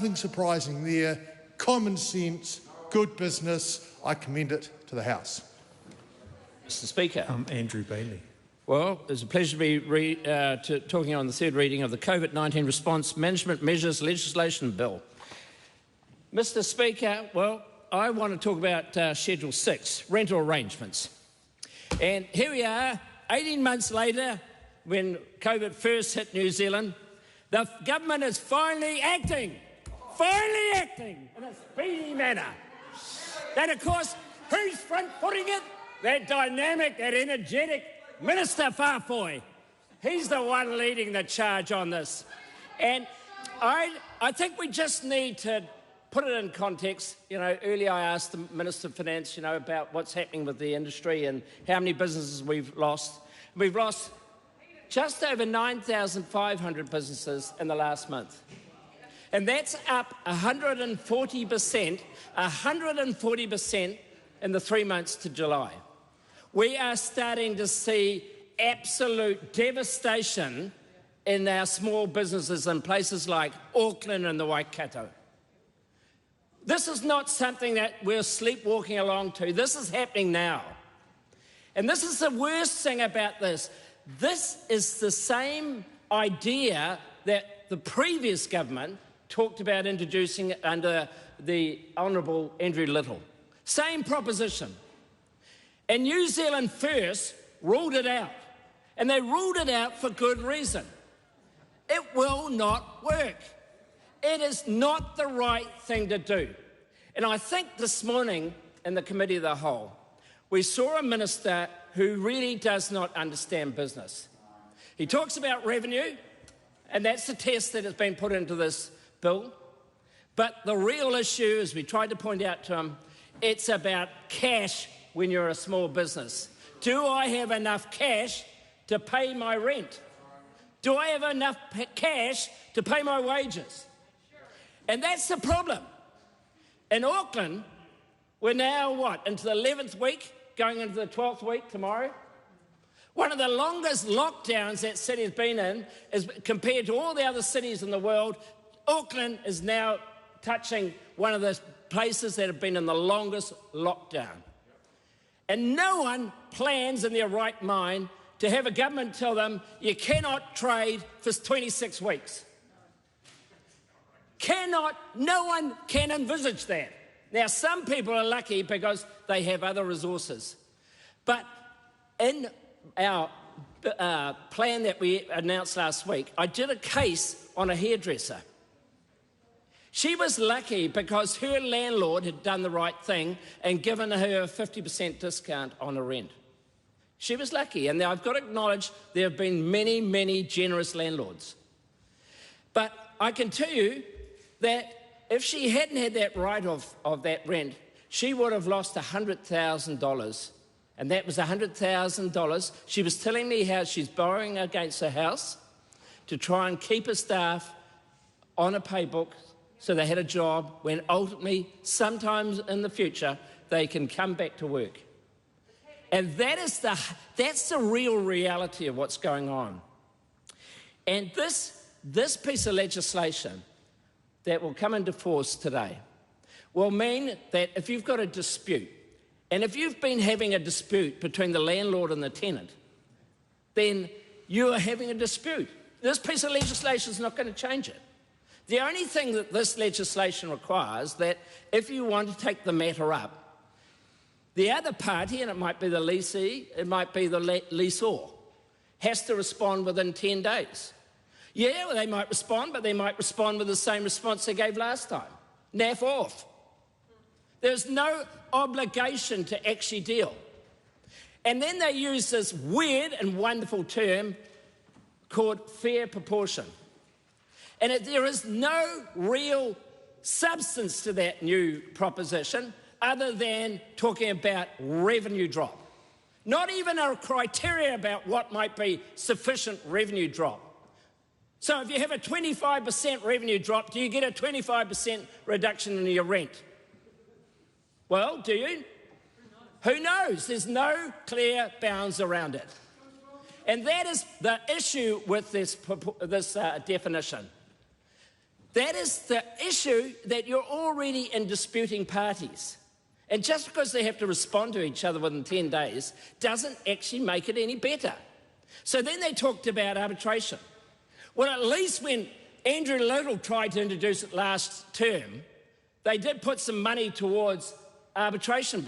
nothing surprising there. Common sense, good business. I commend it to the House. Mr Speaker. Andrew Bailey. Well, it's a pleasure to be talking on the third reading of the COVID-19 Response Management Measures Legislation Bill. Mr Speaker, well, I want to talk about Schedule 6, rental arrangements. And here we are, 18 months later, when COVID first hit New Zealand, the government is finally acting in a speedy manner. And of course, who's front-footing it? That dynamic, that energetic Minister Farfoy. He's the one leading the charge on this. And I think we just need to put it in context. You know, earlier I asked the Minister of Finance, you know, about what's happening with the industry and how many businesses we've lost. We've lost just over 9,500 businesses in the last month. And that's up 140% in the 3 months to July. We are starting to see absolute devastation in our small businesses in places like Auckland and the Waikato. This is not something that we're sleepwalking along to. This is happening now. And this is the worst thing about this. This is the same idea that the previous government talked about introducing under the Honourable Andrew Little. Same proposition. And New Zealand First ruled it out. And they ruled it out for good reason. It will not work. It is not the right thing to do. And I think this morning in the Committee of the Whole, we saw a minister who really does not understand business. He talks about revenue, and that's the test that has been put into this bill. But the real issue, as we tried to point out to him, it's about cash when you're a small business. Do I have enough cash to pay my rent? Do I have enough cash to pay my wages? And that's the problem. In Auckland, we're now, into the 11th week, going into the 12th week tomorrow? One of the longest lockdowns that city has been in is, compared to all the other cities in the world, Auckland is now touching one of the places that have been in the longest lockdown. And no one plans in their right mind to have a government tell them you cannot trade for 26 weeks. No one can envisage that. Now, some people are lucky because they have other resources. But in our plan that we announced last week, I did a case on a hairdresser. She was lucky because her landlord had done the right thing and given her a 50% discount on her rent. She was lucky, and I've got to acknowledge there have been many, many generous landlords. But I can tell you that if she hadn't had that write-off of that rent, she would have lost $100,000. And that was $100,000. She was telling me how she's borrowing against her house to try and keep her staff on a pay book so they had a job when ultimately, sometimes in the future, they can come back to work. And that's the real reality of what's going on. And this piece of legislation that will come into force today will mean that if you've got a dispute, and if you've been having a dispute between the landlord and the tenant, then you are having a dispute. This piece of legislation is not going to change it. The only thing that this legislation requires, that if you want to take the matter up, the other party, and it might be the leasee, it might be the leaseor, has to respond within 10 days. Yeah, well, they might respond, but they might respond with the same response they gave last time. Naff off. There's no obligation to actually deal. And then they use this weird and wonderful term called fair proportion. And there is no real substance to that new proposition other than talking about revenue drop. Not even a criteria about what might be sufficient revenue drop. So if you have a 25% revenue drop, do you get a 25% reduction in your rent? Well, do you? Who knows? There's no clear bounds around it. And that is the issue with this definition. That is the issue, that you're already in disputing parties. And just because they have to respond to each other within 10 days doesn't actually make it any better. So then they talked about arbitration. Well, at least when Andrew Little tried to introduce it last term, they did put some money towards arbitration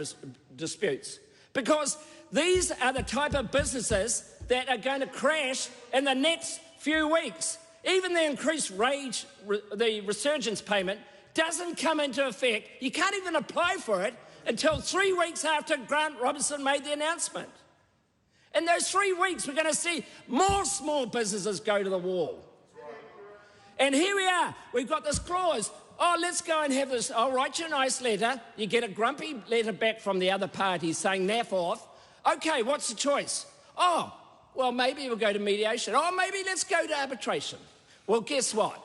disputes, because these are the type of businesses that are going to crash in the next few weeks. Even the increased the resurgence payment doesn't come into effect. You can't even apply for it until 3 weeks after Grant Robertson made the announcement. In those 3 weeks, we're going to see more small businesses go to the wall. And here we are. We've got this clause. Oh, let's go and have this. I'll write you a nice letter. You get a grumpy letter back from the other party saying, naff off. Okay, what's the choice? Oh, well, maybe we'll go to mediation. Oh, maybe let's go to arbitration. Well, guess what?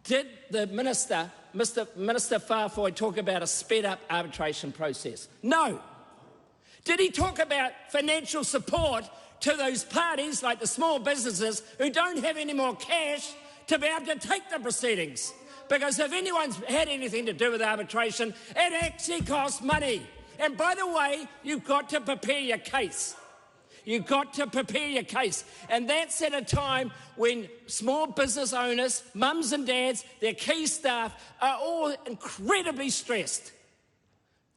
Did the Minister, Minister Farfoy, talk about a sped-up arbitration process? No. Did he talk about financial support to those parties, like the small businesses who don't have any more cash to be able to take the proceedings? Because if anyone's had anything to do with arbitration, it actually costs money. And by the way, you've got to prepare your case. You've got to prepare your case. And that's at a time when small business owners, mums and dads, their key staff are all incredibly stressed.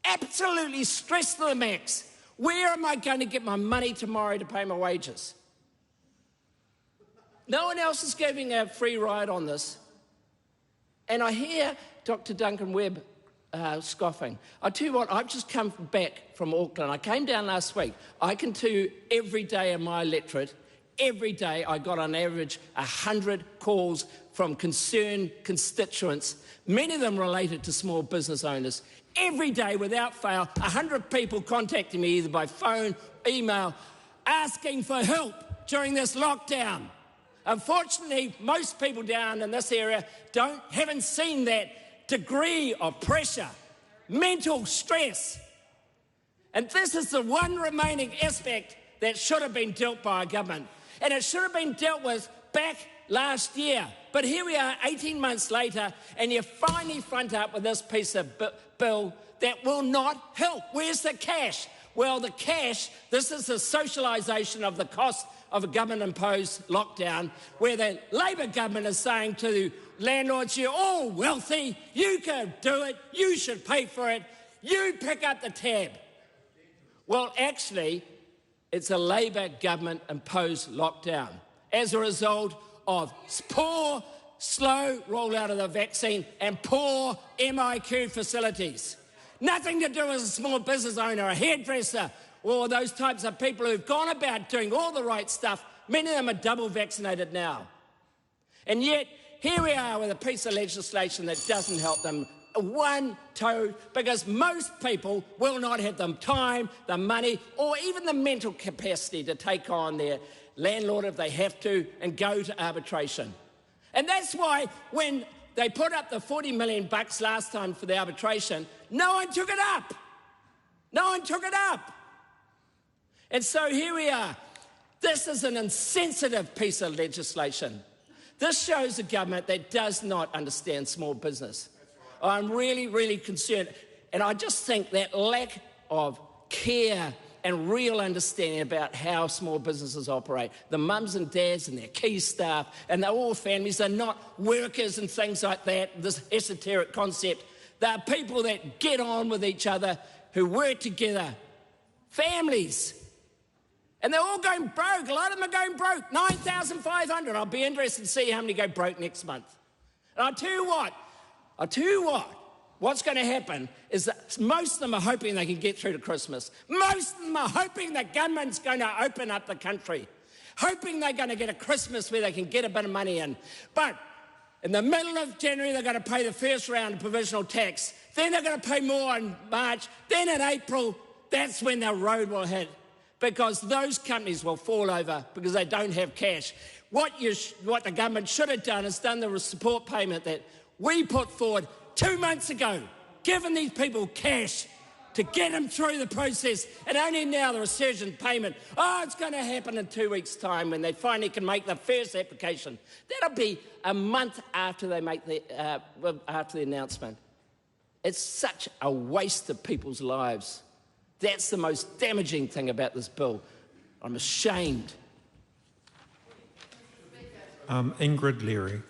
Absolutely stressed to the max. Where am I going to get my money tomorrow to pay my wages? No one else is giving a free ride on this. And I hear Dr. Duncan Webb scoffing. I tell you what, I've just come back from Auckland. I came down last week. I can tell you every day in my electorate, every day I got on average 100 calls from concerned constituents, many of them related to small business owners. Every day, without fail, 100 people contacting me either by phone, email, asking for help during this lockdown. Unfortunately, most people down in this area haven't seen that degree of pressure, mental stress. And this is the one remaining aspect that should have been dealt by a government. And it should have been dealt with back last year. But here we are 18 months later, and you finally front up with this piece of bill that will not help. Where's the cash? Well, the cash, this is the socialisation of the cost of a government-imposed lockdown, where the Labor government is saying to landlords, you're all wealthy, you can do it, you should pay for it, you pick up the tab. Well, actually, it's a Labor government-imposed lockdown as a result of poor, slow rollout of the vaccine and poor MIQ facilities. Nothing to do with a small business owner, a hairdresser, or those types of people who've gone about doing all the right stuff. Many of them are double vaccinated now. And yet, here we are with a piece of legislation that doesn't help them one toe, because most people will not have the time, the money, or even the mental capacity to take on their landlord if they have to and go to arbitration. And that's why when they put up the $40 million last time for the arbitration, no one took it up. No one took it up. And so here we are. This is an insensitive piece of legislation. This shows a government that does not understand small business. I'm really, really concerned. And I just think that lack of care and real understanding about how small businesses operate, the mums and dads and their key staff, and they're all families, they're not workers and things like that, this esoteric concept. They're people that get on with each other, who work together, families. And they're all going broke. A lot of them are going broke. 9,500. I'll be interested to see how many go broke next month. And I'll tell you what, what's going to happen is that most of them are hoping they can get through to Christmas. Most of them are hoping the government's going to open up the country, hoping they're going to get a Christmas where they can get a bit of money in. But in the middle of January, they're going to pay the first round of provisional tax. Then they're going to pay more in March. Then in April, that's when the road will hit, because those companies will fall over because they don't have cash. What the government should have done is done the support payment that we put forward 2 months ago, given these people cash to get them through the process, and only now the resurgent payment, oh, it's going to happen in 2 weeks' time when they finally can make the first application. That'll be a month after they make after the announcement. It's such a waste of people's lives. That's the most damaging thing about this bill. I'm ashamed. Ingrid Leary.